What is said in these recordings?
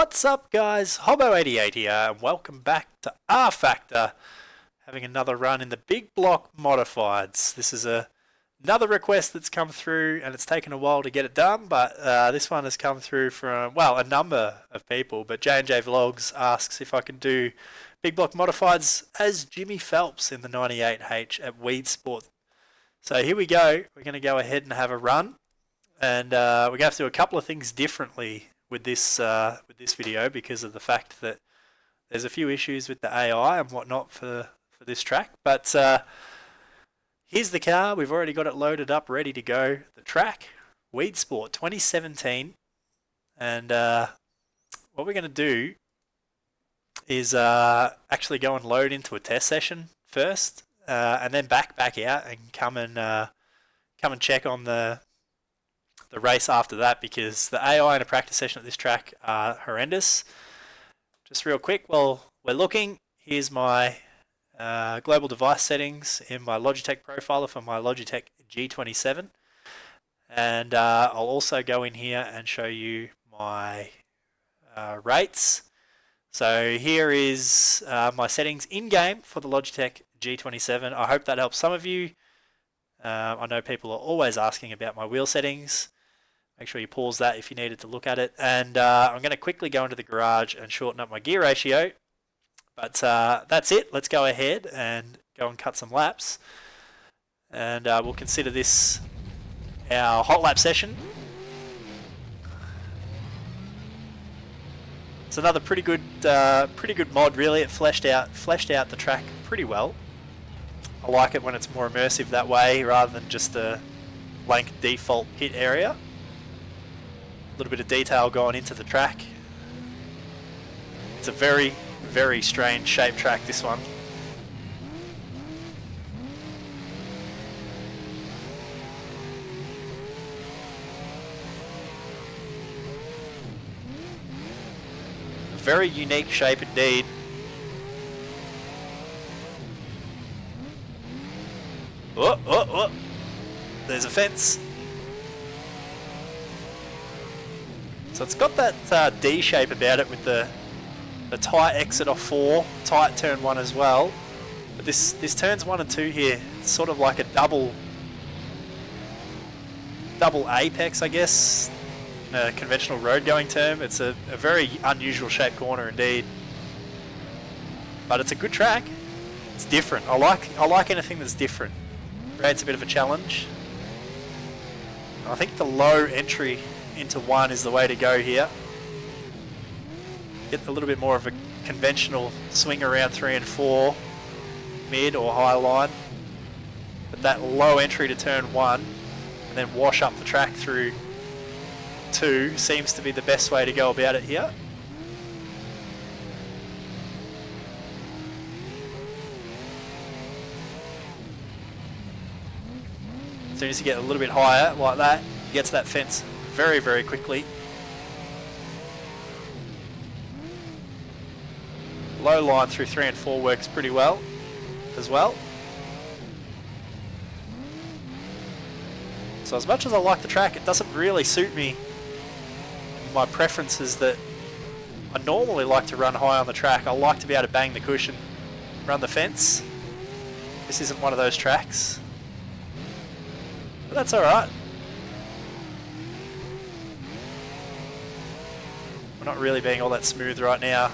What's up guys, Hobo88 here and welcome back to rFactor, having another run in the big block modifieds. This is another request that's come through and it's taken a while to get it done, but this one has come through from, well, a number of people, but J&J Vlogs asks if I can do big block modifieds as Jimmy Phelps in the 98H at Weedsport. So here we go, we're going to go ahead and have a run, and we're going to have to do a couple of things differently with this video because of the fact that there's a few issues with the AI and whatnot for this track. But here's the car. We've already got it loaded up, ready to go. The track, Weedsport 2017. And what we're going to do is actually go and load into a test session first, and then back out and come and check on the race after that, because the AI in a practice session at this track are horrendous. Just real quick, while we're looking, here's my global device settings in my Logitech profiler for my Logitech G27, and I'll also go in here and show you my rates. So here is my settings in-game for the Logitech G27. I hope that helps some of you. I know people are always asking about my wheel settings. Make sure you pause that if you needed to look at it. And I'm going to quickly go into the garage and shorten up my gear ratio. But that's it. Let's go ahead and go and cut some laps. And we'll consider this our hot lap session. It's another pretty good mod, really. It fleshed out the track pretty well. I like it when it's more immersive that way rather than just a blank default pit area. A little bit of detail going into the track. It's a very, very strange shaped track, this one. A very unique shape indeed. Oh. There's a fence. So it's got that D shape about it with the tight exit off 4, tight turn 1 as well. But this turns 1 and 2 here, it's sort of like a double apex, I guess, in a conventional road going term. It's a very unusual shaped corner indeed. But it's a good track. It's different. I like anything that's different. Creates a bit of a challenge. I think the low entry into 1 is the way to go here. Get a little bit more of a conventional swing around 3 and 4, mid or high line. But that low entry to turn 1 and then wash up the track through 2 seems to be the best way to go about it here. As soon as you get a little bit higher like that, you get to that fence very, very quickly. Low line through 3 and 4 works pretty well as well. So as much as I like the track, it doesn't really suit me. My preference is that I normally like to run high on the track. I like to be able to bang the cushion, run the fence. This isn't one of those tracks. But that's alright. We're not really being all that smooth right now.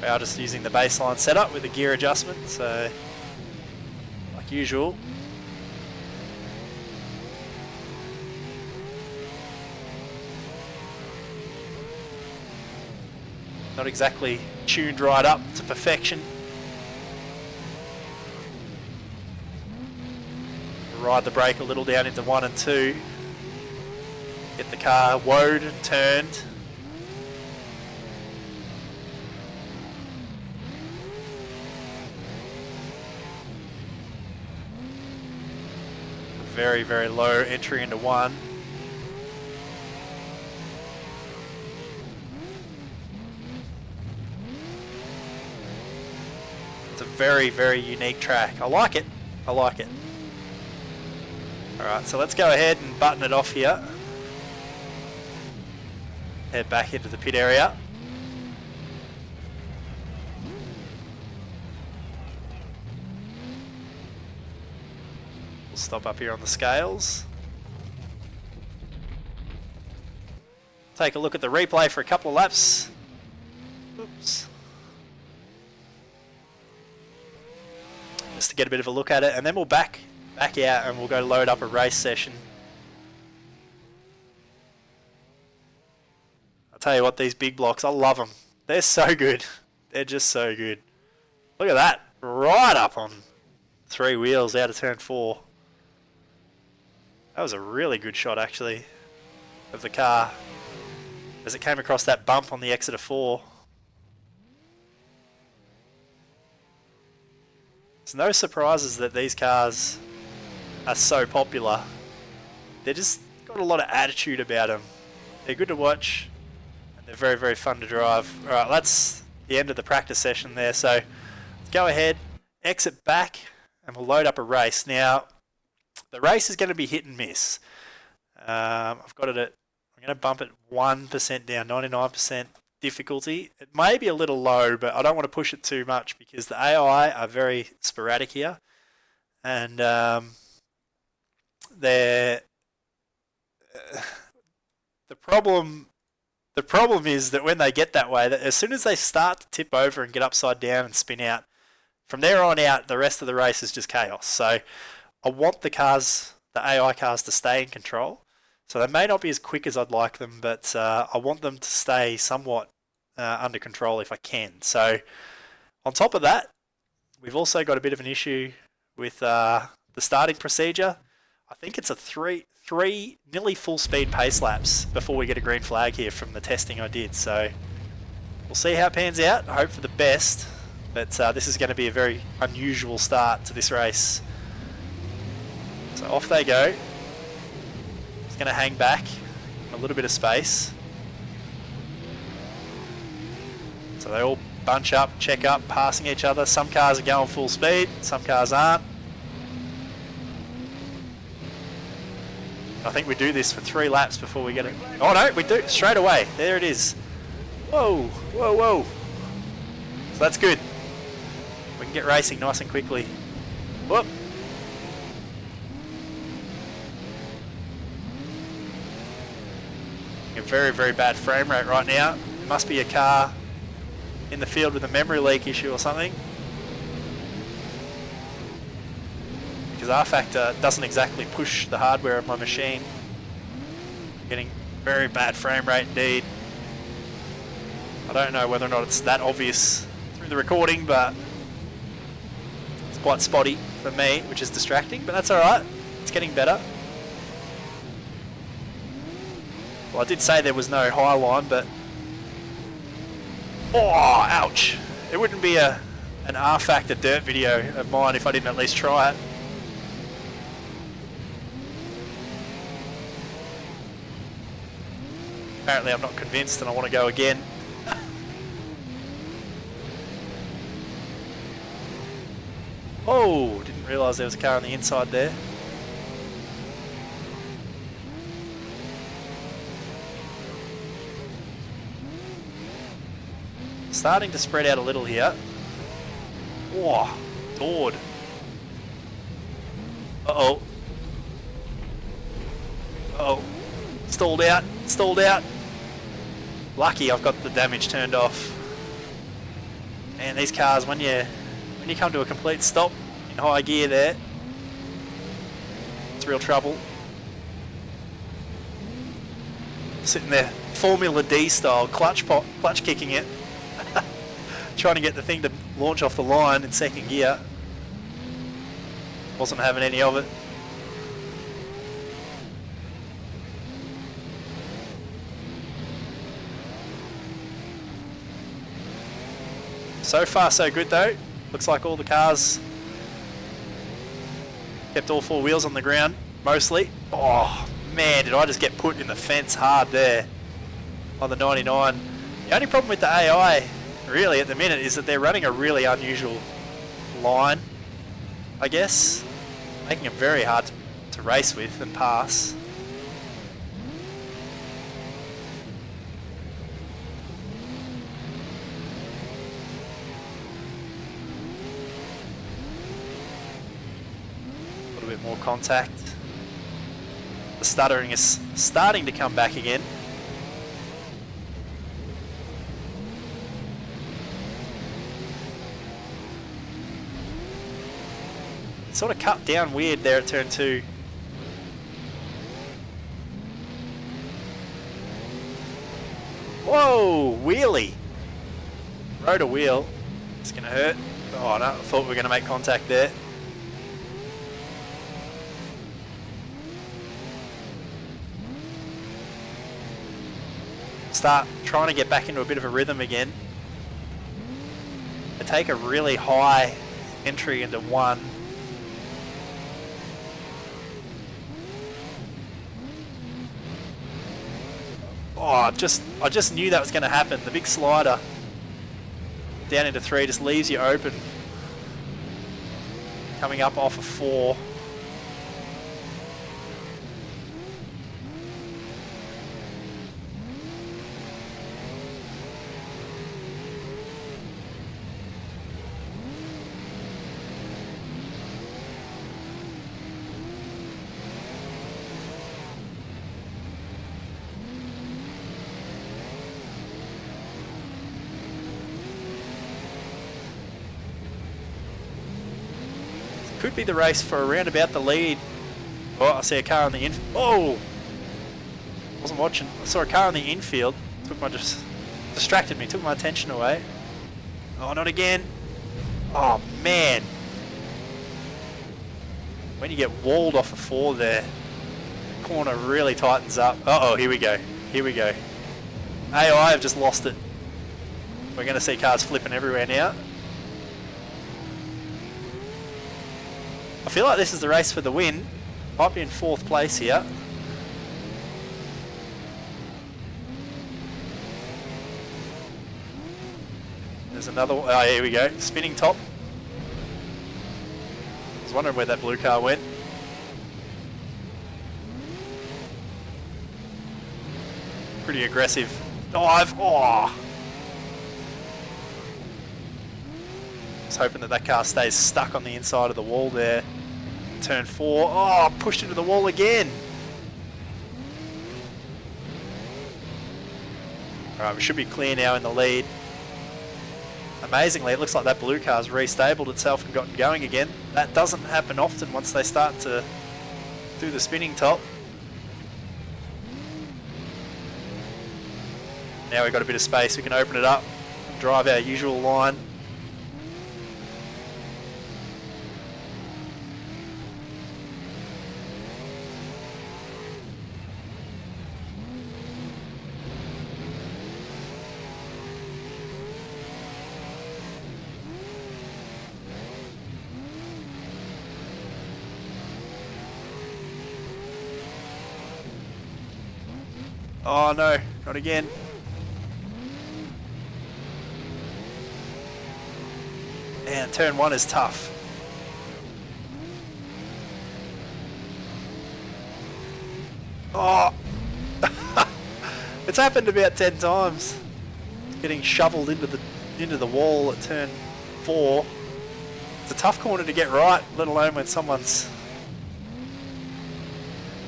We are just using the baseline setup with the gear adjustment, so like usual. Not exactly tuned right up to perfection. Ride the brake a little down into 1 and 2. Get the car woed and turned. Very, very low entry into 1. It's a very, very unique track. I like it. I like it. Alright, so let's go ahead and button it off here. head back into the pit area. We'll stop up here on the scales. Take a look at the replay for a couple of laps. Oops. Just to get a bit of a look at it, and then we'll back out and we'll go load up a race session. I'll tell you what, these big blocks, I love them. They're so good. They're just so good. Look at that. Right up on 3 wheels out of turn 4. That was a really good shot, actually, of the car as it came across that bump on the exit of 4. There's no surprises that these cars are so popular. They're just got a lot of attitude about them. They're good to watch, and they're very, very fun to drive. Alright, that's the end of the practice session there, so let's go ahead, exit back, and we'll load up a race. Now, the race is going to be hit and miss. I've got it at, I'm going to bump it 1% down, 99% difficulty. It may be a little low, but I don't want to push it too much because the AI are very sporadic here, and they're the problem is that when they get that way, that as soon as they start to tip over and get upside down and spin out, from there on out, the rest of the race is just chaos. So I want the AI cars to stay in control. So they may not be as quick as I'd like them, but I want them to stay somewhat under control if I can. So on top of that, we've also got a bit of an issue with the starting procedure. I think it's a three nearly full speed pace laps before we get a green flag here from the testing I did. So we'll see how it pans out. I hope for the best, but this is going to be a very unusual start to this race. So off they go. Going to hang back a little bit of space, so they all bunch up, check up, passing each other. Some cars are going full speed, some cars aren't. I think we do this for 3 laps before we get it. Oh no, we do straight away. There it is. Whoa, whoa, whoa. So that's good. We can get racing nice and quickly. Whoop. A very, very bad frame rate right now. It must be a car in the field with a memory leak issue or something, because rFactor doesn't exactly push the hardware of my machine. Getting very bad frame rate indeed. I don't know whether or not it's that obvious through the recording, but it's quite spotty for me, which is distracting, but that's alright. It's getting better. Well, I did say there was no high line, but... Oh, ouch! It wouldn't be an rFactor dirt video of mine if I didn't at least try it. Apparently I'm not convinced and I want to go again. Oh, didn't realise there was a car on the inside there. Starting to spread out a little here. Oh, Lord. Uh-oh. Uh-oh. Stalled out. Stalled out. Lucky I've got the damage turned off. Man, these cars, when you come to a complete stop in high gear there, it's real trouble. Sitting there, Formula D style, clutch kicking it. Trying to get the thing to launch off the line in second gear. Wasn't having any of it. So far so good though. Looks like all the cars kept all 4 wheels on the ground, mostly. Oh man, did I just get put in the fence hard there on the 99. The only problem with the AI really at the minute is that they're running a really unusual line, I guess, making them very hard to race with and pass. more contact. The stuttering is starting to come back again. Sort of cut down weird there at turn 2. Whoa, wheelie. Rode a wheel. It's going to hurt. Oh no, I thought we were going to make contact there. Start trying to get back into a bit of a rhythm again. I take a really high entry into 1. Oh, I just knew that was going to happen. The big slider down into 3 just leaves you open. Coming up off of 4. Could be the race for around about the lead. Oh, I see a car on the infield. Oh! Wasn't watching. I saw a car on the infield. Distracted me, took my attention away. Oh, not again. Oh, man. When you get walled off a 4 there, the corner really tightens up. Uh-oh, here we go. Here we go. AI have just lost it. We're going to see cars flipping everywhere now. I feel like this is the race for the win. Might be in 4th place here. There's another one. Oh, here we go. Spinning top. I was wondering where that blue car went. Pretty aggressive dive. Oh! I was hoping that car stays stuck on the inside of the wall there. Turn 4. Oh, pushed into the wall again. Alright, we should be clear now in the lead. Amazingly, it looks like that blue car's restabled itself and gotten going again. That doesn't happen often once they start to do the spinning top. Now we've got a bit of space, we can open it up, drive our usual line. Oh no, not again. Man, turn 1 is tough. Oh! It's happened about 10 times. Getting shoveled into the wall at turn 4. It's a tough corner to get right, let alone when someone's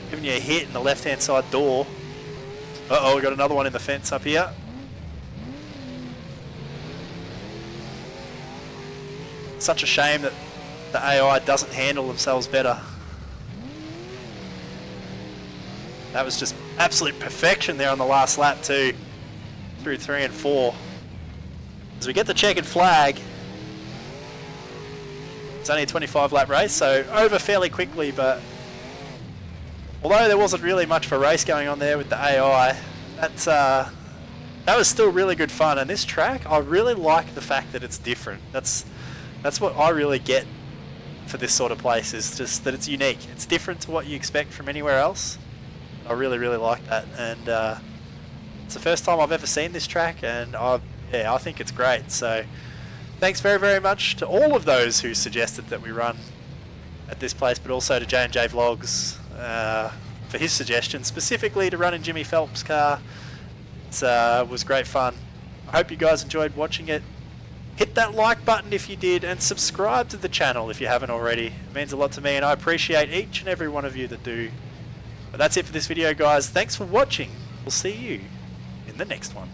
giving you a hit in the left-hand side door. Uh-oh, we got another one in the fence up here. Such a shame that the AI doesn't handle themselves better. That was just absolute perfection there on the last lap too. Through 3 and 4. As we get the checkered flag, it's only a 25 lap race, so over fairly quickly, but although there wasn't really much of a race going on there with the AI, that was still really good fun. And this track, I really like the fact that it's different. That's what I really get for this sort of place, is just that it's unique. It's different to what you expect from anywhere else. I really, really like that. And it's the first time I've ever seen this track, and I think it's great. So thanks very, very much to all of those who suggested that we run at this place, but also to J&J Vlogs for his suggestion, specifically to run in Jimmy Phelps' car. It was great fun. I hope you guys enjoyed watching it. Hit that like button if you did, and subscribe to the channel if you haven't already. It means a lot to me, and I appreciate each and every one of you that do. But that's it for this video, guys. Thanks for watching. We'll see you in the next one.